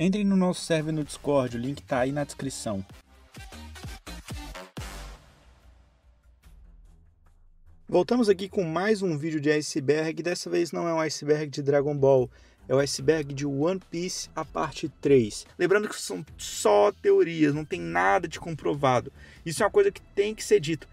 Entre no nosso server no Discord, o link tá aí na descrição. Voltamos aqui com mais um vídeo de iceberg, dessa vez não é um iceberg de Dragon Ball, é o iceberg de One Piece, a parte 3. Lembrando que são só teorias, não tem nada de comprovado. Isso é uma coisa que tem que ser dito.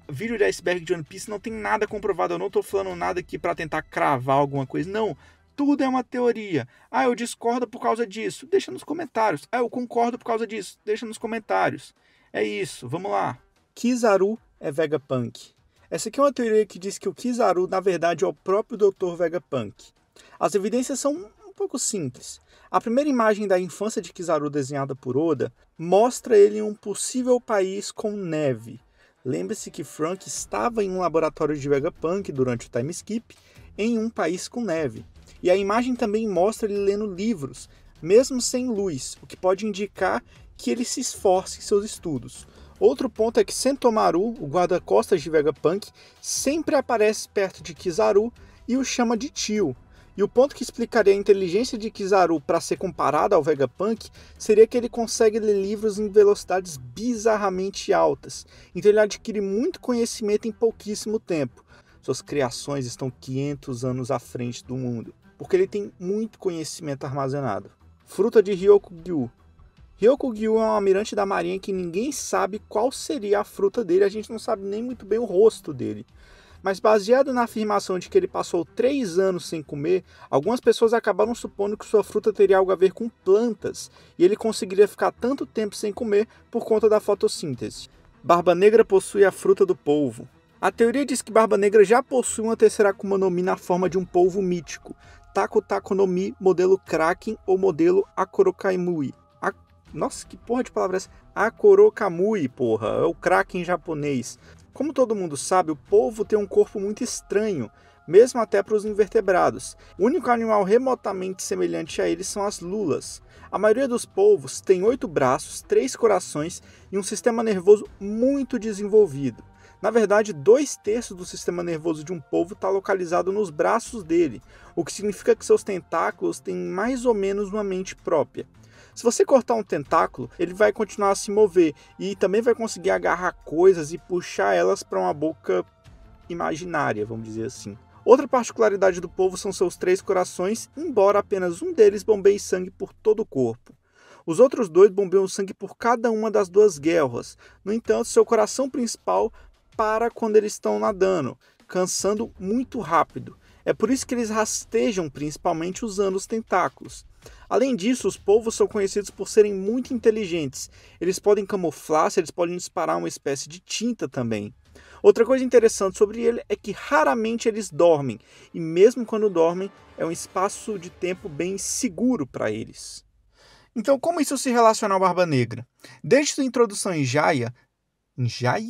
Vídeo de iceberg de One Piece não tem nada comprovado, eu não tô falando nada aqui para tentar cravar alguma coisa, não. Tudo é uma teoria. Ah, eu discordo por causa disso, deixa nos comentários. Ah, eu concordo por causa disso, deixa nos comentários. É isso, vamos lá. Kizaru é Vegapunk. Essa aqui é uma teoria que diz que o Kizaru, na verdade, é o próprio Dr. Vegapunk. As evidências são um pouco simples. A primeira imagem da infância de Kizaru desenhada por Oda mostra ele em um possível país com neve. Lembre-se que Frank estava em um laboratório de Vegapunk durante o time skip em um país com neve. E a imagem também mostra ele lendo livros, mesmo sem luz, o que pode indicar que ele se esforça em seus estudos. Outro ponto é que Sentomaru, o guarda-costas de Vegapunk, sempre aparece perto de Kizaru e o chama de tio. E o ponto que explicaria a inteligência de Kizaru para ser comparado ao Vegapunk seria que ele consegue ler livros em velocidades bizarramente altas. Então ele adquire muito conhecimento em pouquíssimo tempo. Suas criações estão 500 anos à frente do mundo, porque ele tem muito conhecimento armazenado. Fruta de Ryokugyu. Ryokugyu é um almirante da marinha que ninguém sabe qual seria a fruta dele, a gente não sabe nem muito bem o rosto dele. Mas baseado na afirmação de que ele passou 3 anos sem comer, algumas pessoas acabaram supondo que sua fruta teria algo a ver com plantas, e ele conseguiria ficar tanto tempo sem comer por conta da fotossíntese. Barba Negra possui a fruta do polvo. A teoria diz que Barba Negra já possui uma terceira Akuma no Mi na forma de um polvo mítico, Taku Taku no Mi modelo Kraken ou modelo Akorokamui. Nossa, que porra de palavra é essa? Akorokamui, porra, é o Kraken japonês. Como todo mundo sabe, o polvo tem um corpo muito estranho, mesmo até para os invertebrados. O único animal remotamente semelhante a ele são as lulas. A maioria dos polvos tem 8 braços, 3 corações e um sistema nervoso muito desenvolvido. Na verdade, 2/3 do sistema nervoso de um polvo está localizado nos braços dele, o que significa que seus tentáculos têm mais ou menos uma mente própria. Se você cortar um tentáculo, ele vai continuar a se mover e também vai conseguir agarrar coisas e puxar elas para uma boca imaginária, vamos dizer assim. Outra particularidade do polvo são seus 3 corações, embora apenas um deles bombeie sangue por todo o corpo. Os outros 2 bombeiam sangue por cada uma das 2 guelras. No entanto, seu coração principal para quando eles estão nadando, cansando muito rápido. É por isso que eles rastejam principalmente usando os tentáculos. Além disso, os polvos são conhecidos por serem muito inteligentes. Eles podem camuflar-se, eles podem disparar uma espécie de tinta também. Outra coisa interessante sobre ele é que raramente eles dormem, e mesmo quando dormem, é um espaço de tempo bem seguro para eles. Então, como isso se relaciona ao Barba Negra? Desde sua introdução em Jaya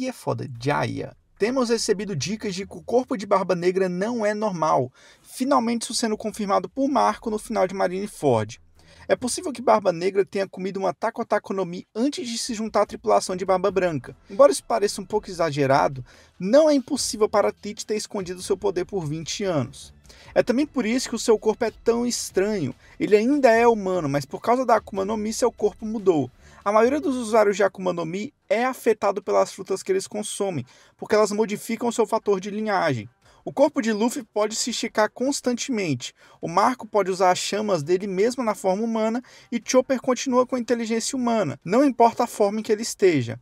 é foda, Jaya, temos recebido dicas de que o corpo de Barba Negra não é normal, finalmente isso sendo confirmado por Marco no final de Marineford. É possível que Barba Negra tenha comido uma Taku Taku no Mi antes de se juntar à tripulação de Barba Branca. Embora isso pareça um pouco exagerado, não é impossível para Tite ter escondido seu poder por 20 anos. É também por isso que o seu corpo é tão estranho. Ele ainda é humano, mas por causa da Akuma no Mi seu corpo mudou. A maioria dos usuários de Akuma no Mi é afetado pelas frutas que eles consomem, porque elas modificam seu fator de linhagem. O corpo de Luffy pode se esticar constantemente, o Marco pode usar as chamas dele mesmo na forma humana e Chopper continua com a inteligência humana, não importa a forma em que ele esteja.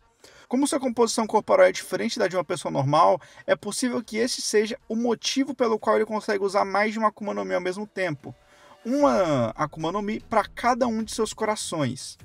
Como sua composição corporal é diferente da de uma pessoa normal, é possível que esse seja o motivo pelo qual ele consegue usar mais de uma Akuma no Mi ao mesmo tempo. Uma Akuma no Mi para cada um de seus corações.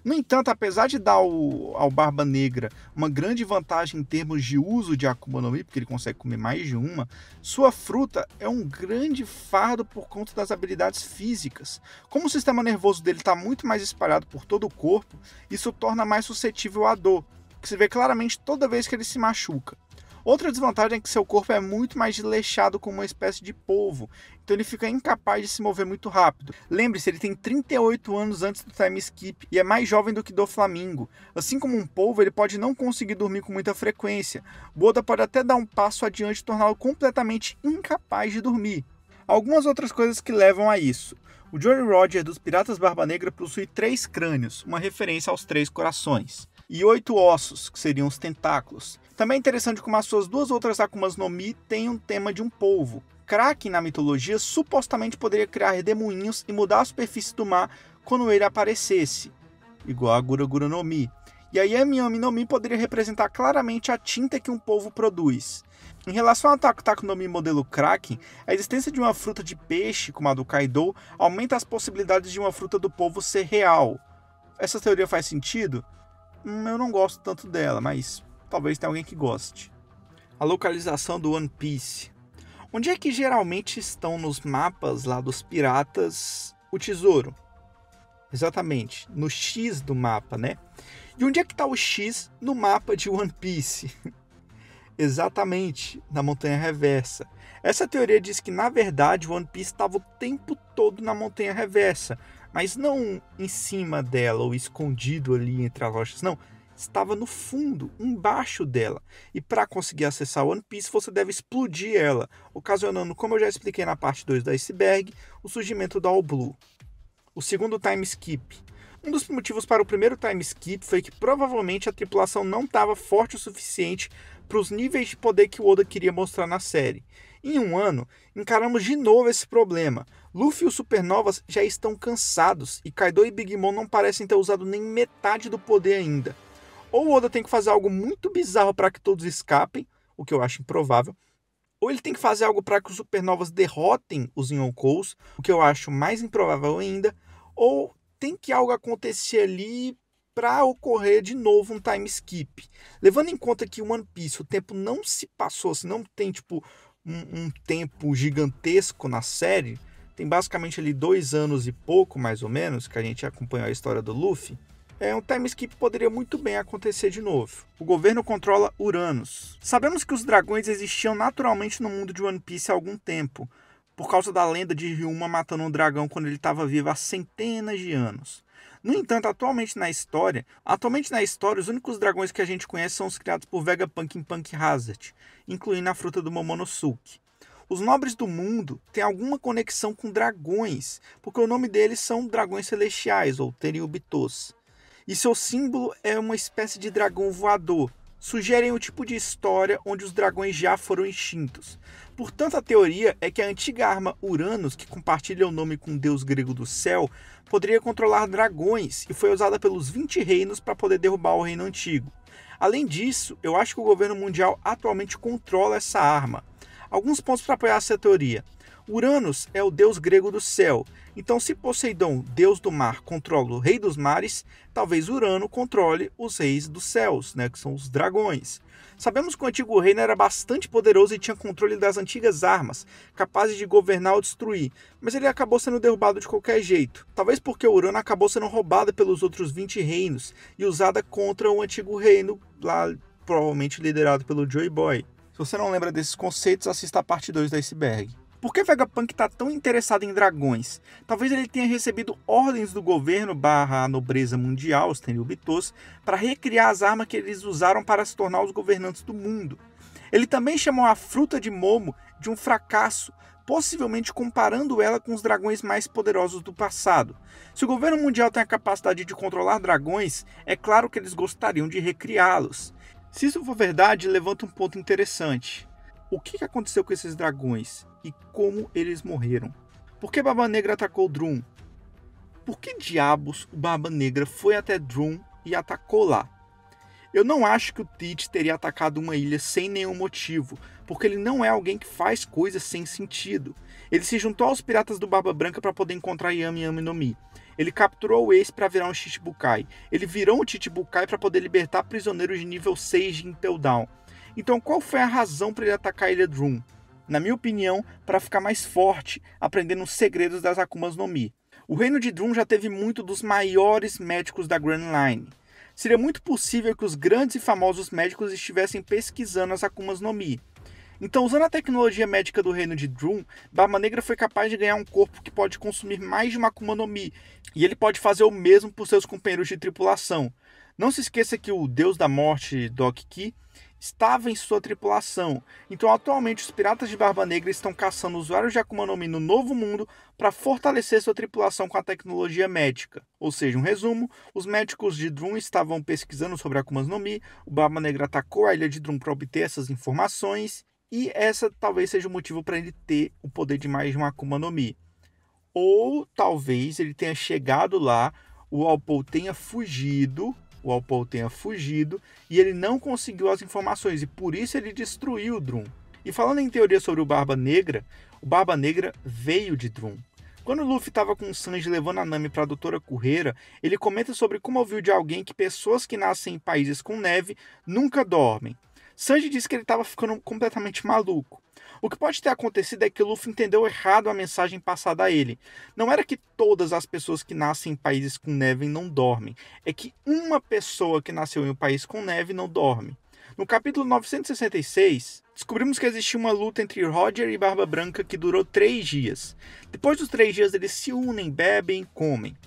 No entanto, apesar de dar ao Barba Negra uma grande vantagem em termos de uso de Akuma no Mi, porque ele consegue comer mais de uma, sua fruta é um grande fardo por conta das habilidades físicas. Como o sistema nervoso dele está muito mais espalhado por todo o corpo, isso torna mais suscetível à dor, que se vê claramente toda vez que ele se machuca. Outra desvantagem é que seu corpo é muito mais desleixado como uma espécie de polvo, então ele fica incapaz de se mover muito rápido. Lembre-se, ele tem 38 anos antes do time skip e é mais jovem do que Doflamingo. Assim como um polvo, ele pode não conseguir dormir com muita frequência. Oda pode até dar um passo adiante e torná-lo completamente incapaz de dormir. Algumas outras coisas que levam a isso. O Jolly Roger dos Piratas Barba Negra possui 3 crânios, uma referência aos 3 corações, e 8 ossos, que seriam os tentáculos. Também é interessante como as suas 2 outras Akumas no Mi têm um tema de um polvo. Kraken, na mitologia, supostamente poderia criar redemoinhos e mudar a superfície do mar quando ele aparecesse, igual a Gura Gura no Mi. E a Yami Yami no Mi poderia representar claramente a tinta que um polvo produz. Em relação ao Taku Taku no Mi modelo Kraken, a existência de uma fruta de peixe, como a do Kaido, aumenta as possibilidades de uma fruta do polvo ser real. Essa teoria faz sentido? Eu não gosto tanto dela, mas talvez tenha alguém que goste. A localização do One Piece. Onde é que geralmente estão nos mapas lá dos piratas o tesouro? Exatamente, no X do mapa, né? E onde é que está o X no mapa de One Piece? Exatamente, na Montanha Reversa. Essa teoria diz que, na verdade, o One Piece estava o tempo todo na Montanha Reversa, mas não em cima dela ou escondido ali entre as rochas, não. Estava no fundo, embaixo dela. E para conseguir acessar o One Piece, você deve explodir ela, ocasionando, como eu já expliquei na parte 2 do iceberg, o surgimento da All Blue. O segundo time skip. Um dos motivos para o primeiro time skip foi que provavelmente a tripulação não estava forte o suficiente para os níveis de poder que o Oda queria mostrar na série. Em um ano, encaramos de novo esse problema. Luffy e os Supernovas já estão cansados e Kaido e Big Mom não parecem ter usado nem metade do poder ainda. Ou o Oda tem que fazer algo muito bizarro para que todos escapem, o que eu acho improvável, ou ele tem que fazer algo para que os Supernovas derrotem os Yonkous, o que eu acho mais improvável ainda, ou tem que algo acontecer ali para ocorrer de novo um time skip. Levando em conta que o One Piece, o tempo não se passou, assim, não tem tipo um tempo gigantesco na série, tem basicamente ali 2 anos e pouco, mais ou menos, que a gente acompanhou a história do Luffy, um time skip poderia muito bem acontecer de novo. O governo controla Uranus. Sabemos que os dragões existiam naturalmente no mundo de One Piece há algum tempo, por causa da lenda de Ryuma matando um dragão quando ele estava vivo há centenas de anos. No entanto, atualmente na história, os únicos dragões que a gente conhece são os criados por Vegapunk em Punk Hazard, incluindo a fruta do Momonosuke. Os nobres do mundo têm alguma conexão com dragões, porque o nome deles são dragões celestiais, ou Teriubitos. E seu símbolo é uma espécie de dragão voador. Sugerem o tipo de história onde os dragões já foram extintos. Portanto, a teoria é que a antiga arma Uranus, que compartilha o nome com o deus grego do céu, poderia controlar dragões e foi usada pelos 20 reinos para poder derrubar o reino antigo. Além disso, eu acho que o governo mundial atualmente controla essa arma. Alguns pontos para apoiar essa teoria. Uranus é o deus grego do céu, então se Poseidon, deus do mar, controla o rei dos mares, talvez Urano controle os reis dos céus, que são os dragões. Sabemos que o antigo reino era bastante poderoso e tinha controle das antigas armas, capazes de governar ou destruir, mas ele acabou sendo derrubado de qualquer jeito. Talvez porque Urano acabou sendo roubada pelos outros 20 reinos e usada contra o antigo reino, lá provavelmente liderado pelo Joy Boy. Se você não lembra desses conceitos, assista a parte 2 do iceberg. Por que Vegapunk está tão interessado em dragões? Talvez ele tenha recebido ordens do governo / nobreza mundial, os Teriubitos, para recriar as armas que eles usaram para se tornar os governantes do mundo. Ele também chamou a fruta de Momo de um fracasso, possivelmente comparando ela com os dragões mais poderosos do passado. Se o governo mundial tem a capacidade de controlar dragões, é claro que eles gostariam de recriá-los. Se isso for verdade, levanta um ponto interessante. O que aconteceu com esses dragões e como eles morreram? Por que Barba Negra atacou Drum? Por que diabos o Barba Negra foi até Drum e atacou lá? Eu não acho que o Teach teria atacado uma ilha sem nenhum motivo, porque ele não é alguém que faz coisas sem sentido. Ele se juntou aos piratas do Barba Branca para poder encontrar Yami Yami no Mi. Ele capturou o Ace para virar um Chichibukai. Ele virou um Chichibukai para poder libertar prisioneiros de nível 6 de Impel Down. Então qual foi a razão para ele atacar a ilha Drum? Na minha opinião, para ficar mais forte, aprendendo os segredos das Akumas no Mi. O reino de Drum já teve muito dos maiores médicos da Grand Line. Seria muito possível que os grandes e famosos médicos estivessem pesquisando as Akumas no Mi. Então, usando a tecnologia médica do reino de Drum, Barba Negra foi capaz de ganhar um corpo que pode consumir mais de uma Akuma no Mi, e ele pode fazer o mesmo por seus companheiros de tripulação. Não se esqueça que o Deus da Morte, Doc Ki, estava em sua tripulação. Então, atualmente, os piratas de Barba Negra estão caçando usuários de Akuma no Mi no Novo Mundo para fortalecer sua tripulação com a tecnologia médica. Ou seja, um resumo, os médicos de Drum estavam pesquisando sobre Akuma no Mi, o Barba Negra atacou a ilha de Drum para obter essas informações, e essa talvez seja o motivo para ele ter o poder de mais de uma Akuma no Mi. Ou talvez ele tenha chegado lá, o Walpole tenha fugido e ele não conseguiu as informações e por isso ele destruiu o Drum. E falando em teoria sobre o Barba Negra veio de Drum. Quando o Luffy estava com o Sanji levando a Nami para a Doutora Curreira, ele comenta sobre como ouviu de alguém que pessoas que nascem em países com neve nunca dormem. Sanji disse que ele estava ficando completamente maluco. O que pode ter acontecido é que o Luffy entendeu errado a mensagem passada a ele. Não era que todas as pessoas que nascem em países com neve não dormem. É que uma pessoa que nasceu em um país com neve não dorme. No capítulo 966, descobrimos que existia uma luta entre Roger e Barba Branca que durou 3 dias. Depois dos 3 dias eles se unem, bebem e comem.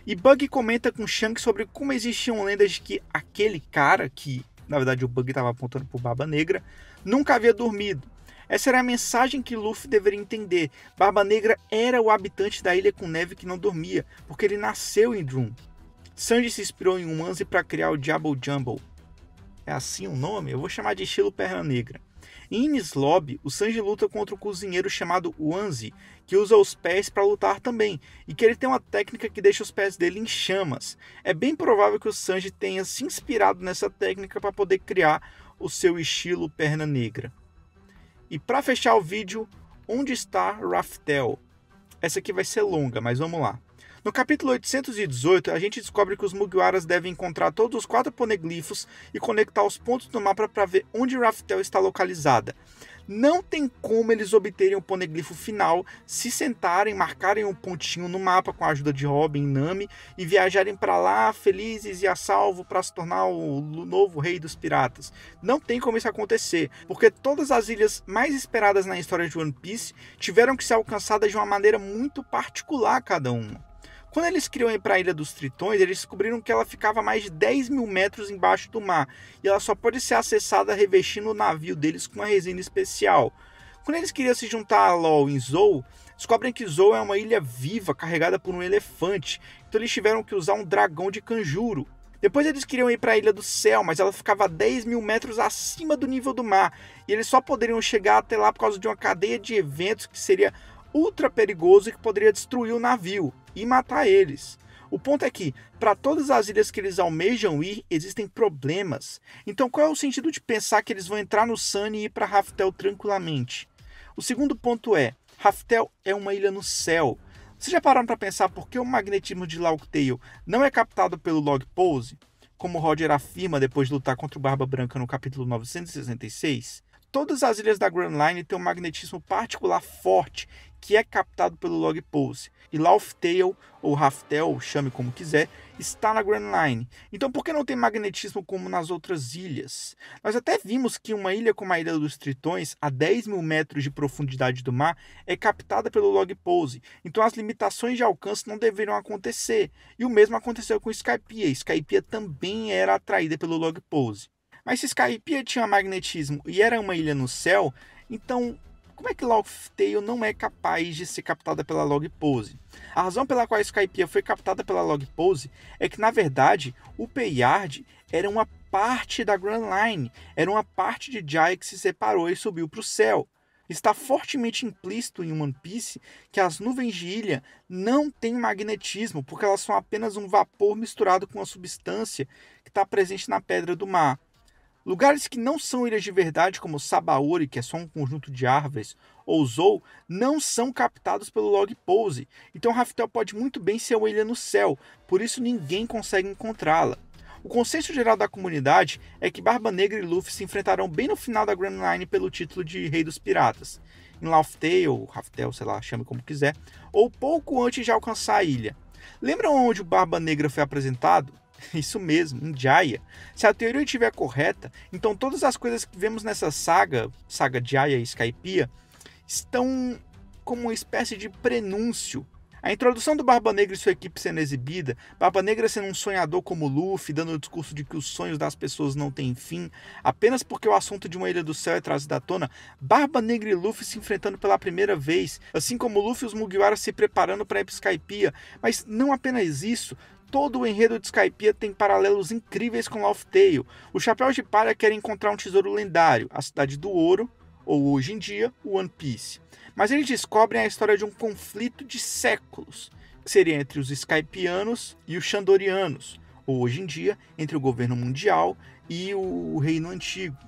E Buggy comenta com Shanks sobre como existiam lendas de que aquele cara, que na verdade o Buggy estava apontando para o Barba Negra, nunca havia dormido. Essa era a mensagem que Luffy deveria entender. Barba Negra era o habitante da ilha com neve que não dormia, porque ele nasceu em Drum. Sanji se inspirou em um Wanzi para criar o Jabble Jumble. É assim o nome? Eu vou chamar de estilo Perna Negra. Em Enies Lobby, o Sanji luta contra um cozinheiro chamado Wanzi, que usa os pés para lutar também, e que ele tem uma técnica que deixa os pés dele em chamas. É bem provável que o Sanji tenha se inspirado nessa técnica para poder criar o seu estilo Perna Negra. E para fechar o vídeo, onde está Raftel? Essa aqui vai ser longa, mas vamos lá. No capítulo 818, a gente descobre que os Mugiwaras devem encontrar todos os 4 poneglifos e conectar os pontos do mapa para ver onde Raftel está localizada. Não tem como eles obterem o poneglifo final, se sentarem, marcarem um pontinho no mapa com a ajuda de Robin e Nami e viajarem para lá felizes e a salvo para se tornar o novo rei dos piratas. Não tem como isso acontecer, porque todas as ilhas mais esperadas na história de One Piece tiveram que ser alcançadas de uma maneira muito particular cada uma. Quando eles queriam ir para a Ilha dos Tritões, eles descobriram que ela ficava a mais de 10 mil metros embaixo do mar, e ela só pode ser acessada revestindo o navio deles com uma resina especial. Quando eles queriam se juntar a Law em Zou, descobrem que Zou é uma ilha viva, carregada por um elefante, então eles tiveram que usar um dragão de Kanjuro. Depois eles queriam ir para a Ilha do Céu, mas ela ficava a 10 mil metros acima do nível do mar, e eles só poderiam chegar até lá por causa de uma cadeia de eventos que seria ultra perigoso e que poderia destruir o navio e matar eles. O ponto é que, para todas as ilhas que eles almejam ir, existem problemas. Então qual é o sentido de pensar que eles vão entrar no Sunny e ir para Raftel tranquilamente? O segundo ponto é, Raftel é uma ilha no céu. Vocês já pararam para pensar por que o magnetismo de Locktail não é captado pelo Log Pose? Como Roger afirma depois de lutar contra o Barba Branca no capítulo 966? Todas as ilhas da Grand Line têm um magnetismo particular forte, que é captado pelo Log Pose. E Laugh-Tale, ou Raftel, chame como quiser, está na Grand Line. Então por que não tem magnetismo como nas outras ilhas? Nós até vimos que uma ilha como a Ilha dos Tritões, a 10 mil metros de profundidade do mar, é captada pelo Log Pose. Então as limitações de alcance não deveriam acontecer. E o mesmo aconteceu com Skypiea. Skypiea também era atraída pelo Log Pose. Mas se Skypiea tinha magnetismo e era uma ilha no céu, então como é que Laugh-Tale não é capaz de ser captada pela Log Pose? A razão pela qual Skypiea foi captada pela Log Pose é que, na verdade, o Peyard era uma parte da Grand Line, era uma parte de Jaya que se separou e subiu para o céu. Está fortemente implícito em One Piece que as nuvens de ilha não têm magnetismo, porque elas são apenas um vapor misturado com uma substância que está presente na pedra do mar. Lugares que não são ilhas de verdade, como Sabaori, que é só um conjunto de árvores, ou Zou, não são captados pelo Log Pose. Então Raftel pode muito bem ser uma ilha no céu, por isso ninguém consegue encontrá-la. O consenso geral da comunidade é que Barba Negra e Luffy se enfrentarão bem no final da Grand Line pelo título de Rei dos Piratas, em Laugh-Tale, ou Raftel, sei lá, chame como quiser, ou pouco antes de alcançar a ilha. Lembram onde o Barba Negra foi apresentado? Isso mesmo, em Jaya. Se a teoria estiver correta, então todas as coisas que vemos nessa saga Jaya e Skypiea, estão como uma espécie de prenúncio. A introdução do Barba Negra e sua equipe sendo exibida, Barba Negra sendo um sonhador como Luffy, dando o discurso de que os sonhos das pessoas não têm fim, apenas porque o assunto de uma Ilha do Céu é trazido à tona, Barba Negra e Luffy se enfrentando pela primeira vez, assim como Luffy e os Mugiwara se preparando para ir para Skypiea, mas não apenas isso. Todo o enredo de Skypiea tem paralelos incríveis com Laugh Tale. Os Chapéus de Palha querem encontrar um tesouro lendário, a Cidade do Ouro, ou hoje em dia, One Piece. Mas eles descobrem a história de um conflito de séculos, que seria entre os Skypianos e os Shandorianos, ou hoje em dia, entre o governo mundial e o Reino Antigo.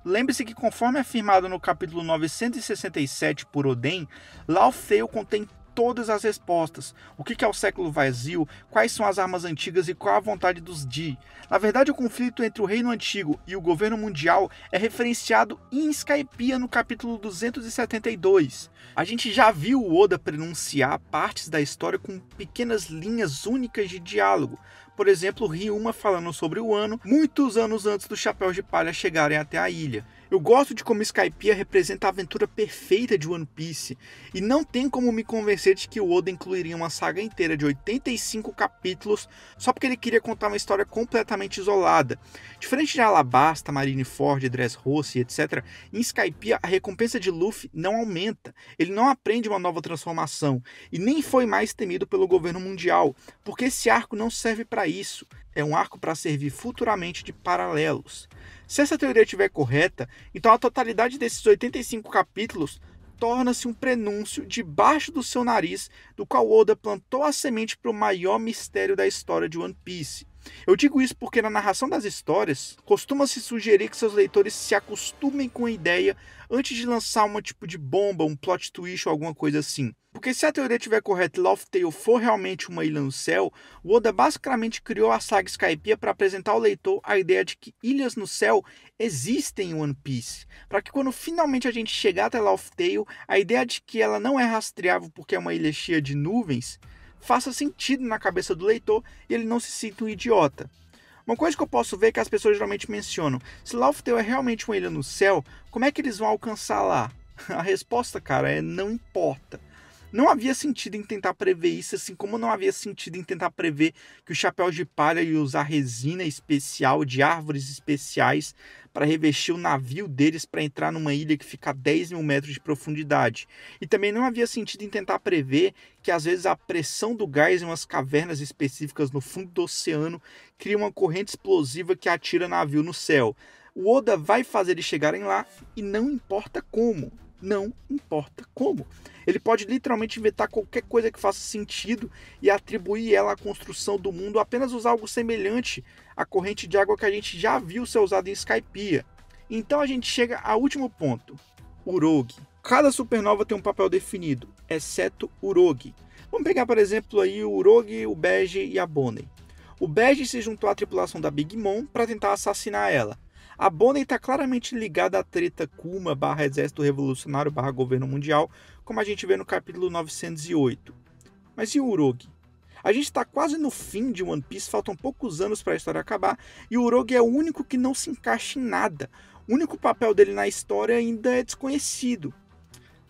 Lembre-se que, conforme afirmado no capítulo 967 por Oden, Laugh Tale contém todas as respostas. O que é o século vazio, quais são as armas antigas e qual a vontade dos Di. Na verdade, o conflito entre o Reino Antigo e o governo mundial é referenciado em Skypiea no capítulo 272. A gente já viu o Oda pronunciar partes da história com pequenas linhas únicas de diálogo. Por exemplo, Ryuma falando sobre o ano, muitos anos antes dos Chapéus de Palha chegarem até a ilha. Eu gosto de como Skypiea representa a aventura perfeita de One Piece, e não tem como me convencer de que o Oda incluiria uma saga inteira de 85 capítulos só porque ele queria contar uma história completamente isolada. Diferente de Alabasta, Marineford, Dressrosa, etc., em Skypiea a recompensa de Luffy não aumenta, ele não aprende uma nova transformação, e nem foi mais temido pelo governo mundial, porque esse arco não serve para isso, é um arco para servir futuramente de paralelos. Se essa teoria estiver correta, então a totalidade desses 85 capítulos torna-se um prenúncio debaixo do seu nariz, do qual Oda plantou a semente para o maior mistério da história de One Piece. Eu digo isso porque na narração das histórias, costuma-se sugerir que seus leitores se acostumem com a ideia antes de lançar uma tipo de bomba, um plot twist ou alguma coisa assim. Porque se a teoria estiver correta e Laugh Tale for realmente uma ilha no céu, o Oda basicamente criou a saga Skypiea para apresentar ao leitor a ideia de que ilhas no céu existem em One Piece. Para que quando finalmente a gente chegar até Laugh Tale, a ideia de que ela não é rastreável porque é uma ilha cheia de nuvens, faça sentido na cabeça do leitor e ele não se sinta um idiota. Uma coisa que eu posso ver é que as pessoas geralmente mencionam: se Laugh Tale é realmente uma ilha no céu, como é que eles vão alcançar lá? A resposta, cara, é não importa. Não havia sentido em tentar prever isso, assim como não havia sentido em tentar prever que os Chapéus de Palha iam usar resina especial de árvores especiais para revestir o navio deles para entrar numa ilha que fica a 10 mil metros de profundidade. E também não havia sentido em tentar prever que às vezes a pressão do gás em umas cavernas específicas no fundo do oceano cria uma corrente explosiva que atira navio no céu. O Oda vai fazer eles chegarem lá e não importa como. Não importa como. Ele pode literalmente inventar qualquer coisa que faça sentido e atribuir ela à construção do mundo, apenas usar algo semelhante à corrente de água que a gente já viu ser usada em Skypiea. Então a gente chega ao último ponto, Urogi. Cada supernova tem um papel definido, exceto Urogi. Vamos pegar, por exemplo, aí o Urogi, o Bege e a Bonnie. O Bege se juntou à tripulação da Big Mom para tentar assassinar ela. A Bonnie está claramente ligada à treta Kuma / Exército Revolucionário / Governo Mundial, como a gente vê no capítulo 908. Mas e o Urogi? A gente está quase no fim de One Piece, faltam poucos anos para a história acabar, e o Urogi é o único que não se encaixa em nada. O único papel dele na história ainda é desconhecido.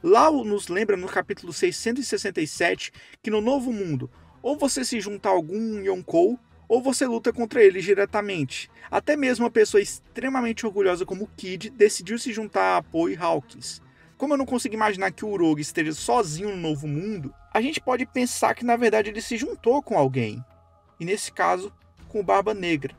Lau nos lembra no capítulo 667 que no Novo Mundo, ou você se junta a algum Yonkou, ou você luta contra eles diretamente. Até mesmo uma pessoa extremamente orgulhosa como o Kid decidiu se juntar a Poe e Hawkins. Como eu não consigo imaginar que o Urogi esteja sozinho no Novo Mundo, a gente pode pensar que na verdade ele se juntou com alguém. E nesse caso, com o Barba Negra.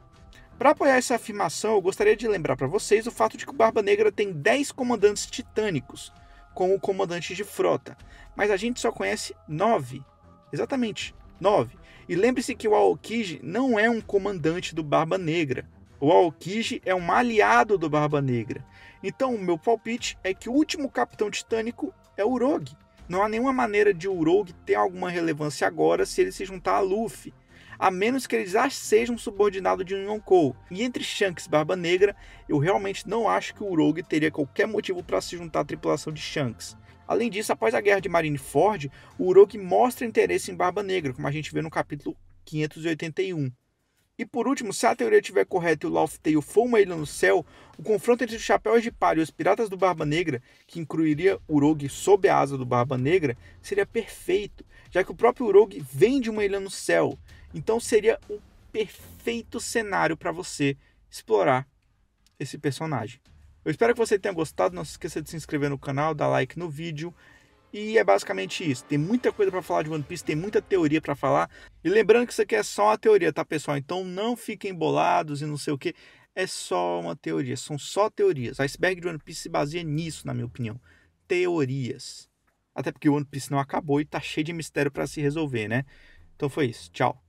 Para apoiar essa afirmação, eu gostaria de lembrar para vocês o fato de que o Barba Negra tem 10 comandantes titânicos, com o comandante de frota. Mas a gente só conhece 9. Exatamente, 9. E lembre-se que o Aokiji não é um comandante do Barba Negra. O Aokiji é um aliado do Barba Negra. Então o meu palpite é que o último capitão titânico é o Urogi. Não há nenhuma maneira de o Urogi ter alguma relevância agora se ele se juntar a Luffy, a menos que ele já seja um subordinado de um Yonkou. E entre Shanks e Barba Negra, eu realmente não acho que o Urogi teria qualquer motivo para se juntar à tripulação de Shanks. Além disso, após a guerra de Marineford, o Urogi mostra interesse em Barba Negra, como a gente vê no capítulo 581. E por último, se a teoria estiver correta e o Laugh Tale for uma ilha no céu, o confronto entre os Chapéus de Palha e os Piratas do Barba Negra, que incluiria Urogi sob a asa do Barba Negra, seria perfeito, já que o próprio Rogue vem de uma ilha no céu. Então seria o perfeito cenário para você explorar esse personagem. Eu espero que você tenha gostado, não se esqueça de se inscrever no canal, dar like no vídeo. E é basicamente isso. Tem muita coisa para falar de One Piece, tem muita teoria para falar. E lembrando que isso aqui é só uma teoria, tá, pessoal? Então não fiquem bolados e não sei o que. É só uma teoria, são só teorias. A Iceberg de One Piece se baseia nisso, na minha opinião. Teorias. Até porque o One Piece não acabou e tá cheio de mistério para se resolver, né? Então foi isso. Tchau.